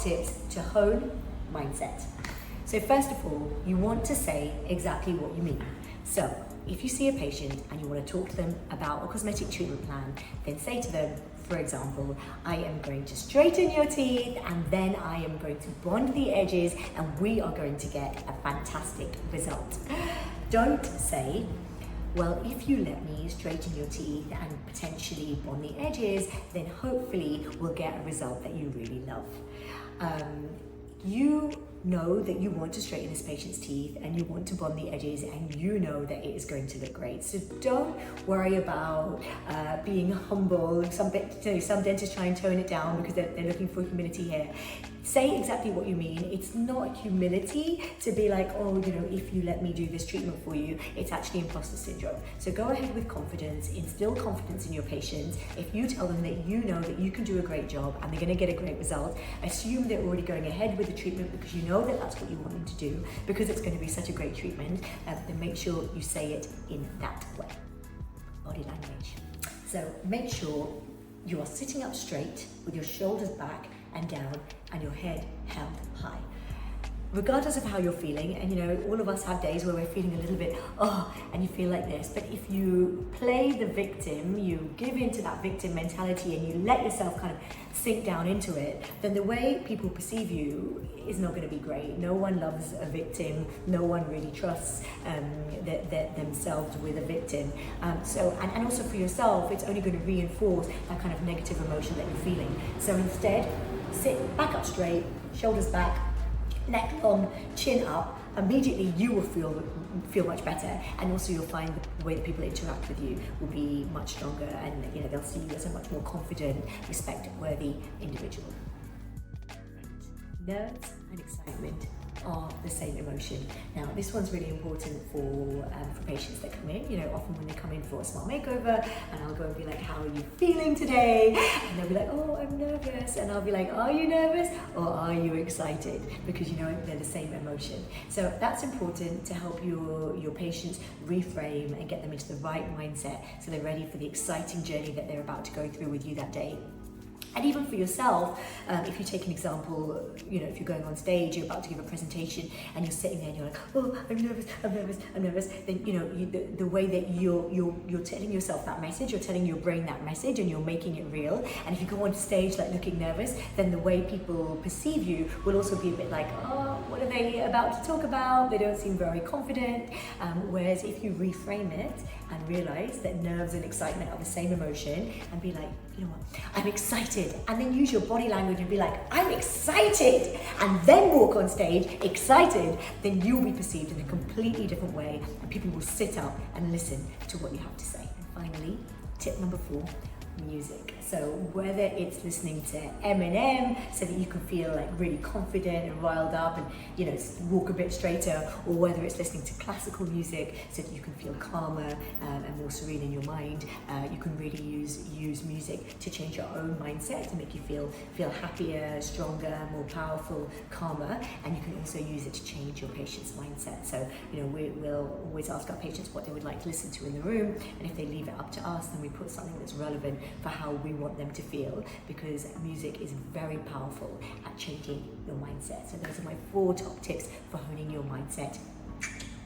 tips to hone mindset. So first of all, you want to say exactly what you mean. So if you see a patient and you want to talk to them about a cosmetic treatment plan, then say to them, for example, I am going to straighten your teeth and then I am going to bond the edges and we are going to get a fantastic result. Don't say, well, if you let me straighten your teeth and potentially bond the edges, then hopefully we'll get a result that you really love. You know that you want to straighten this patient's teeth and you want to bond the edges and you know that it is going to look great. So don't worry about being humble. Some dentists try and tone it down because they're looking for humility here. Say exactly what you mean. It's not humility to be like, oh, you know, if you let me do this treatment for you, it's actually imposter syndrome. So go ahead with confidence, instill confidence in your patients. If you tell them that you know that you can do a great job and they're going to get a great result, assume they're already going ahead with the treatment because you know that that's what you want them to do, because it's going to be such a great treatment, then make sure you say it in that way. Body language. So make sure you are sitting up straight with your shoulders back and down and your head held high. Regardless of how you're feeling, and you know, all of us have days where we're feeling a little bit, and you feel like this, but if you play the victim, you give into that victim mentality and you let yourself kind of sink down into it, then the way people perceive you is not going to be great. No one loves a victim. No one really trusts themselves with a victim. And also for yourself, it's only going to reinforce that kind of negative emotion that you're feeling. So instead, sit back up straight, shoulders back, neck long, chin up. Immediately you will feel much better, and also you'll find the way that people interact with you will be much stronger, and you know, they'll see you as a much more confident, respect-worthy individual. Nerves and excitement are the same emotion. Now, this one's really important for patients that come in. You know, often when they come in for a smart makeover, and I'll go and be like, how are you feeling today? And they'll be like, oh, I'm nervous. And I'll be like, are you nervous or are you excited? Because you know, they're the same emotion. So that's important to help your patients reframe and get them into the right mindset so they're ready for the exciting journey that they're about to go through with you that day. And even for yourself, if you take an example, you know, if you're going on stage, you're about to give a presentation and you're sitting there and you're like, oh, I'm nervous, then, you know, the way that you're telling yourself that message, you're telling your brain that message and you're making it real. And if you go on stage like looking nervous, then the way people perceive you will also be a bit like, oh, what are they about to talk about? They don't seem very confident. Whereas if you reframe it and realize that nerves and excitement are the same emotion and be like, you know what, I'm excited, and then use your body language and be like, I'm excited, and then walk on stage excited, then you'll be perceived in a completely different way and people will sit up and listen to what you have to say. And finally, tip number 4, music. So whether it's listening to Eminem so that you can feel like really confident and riled up and, you know, walk a bit straighter, or whether it's listening to classical music so that you can feel calmer and more serene in your mind, you can really use music to change your own mindset, to make you feel happier, stronger, more powerful, calmer, and you can also use it to change your patient's mindset. So, you know, we'll always ask our patients what they would like to listen to in the room, and if they leave it up to us, then we put something that's relevant for how we want them to feel, because music is very powerful at changing your mindset. So those are my 4 top tips for honing your mindset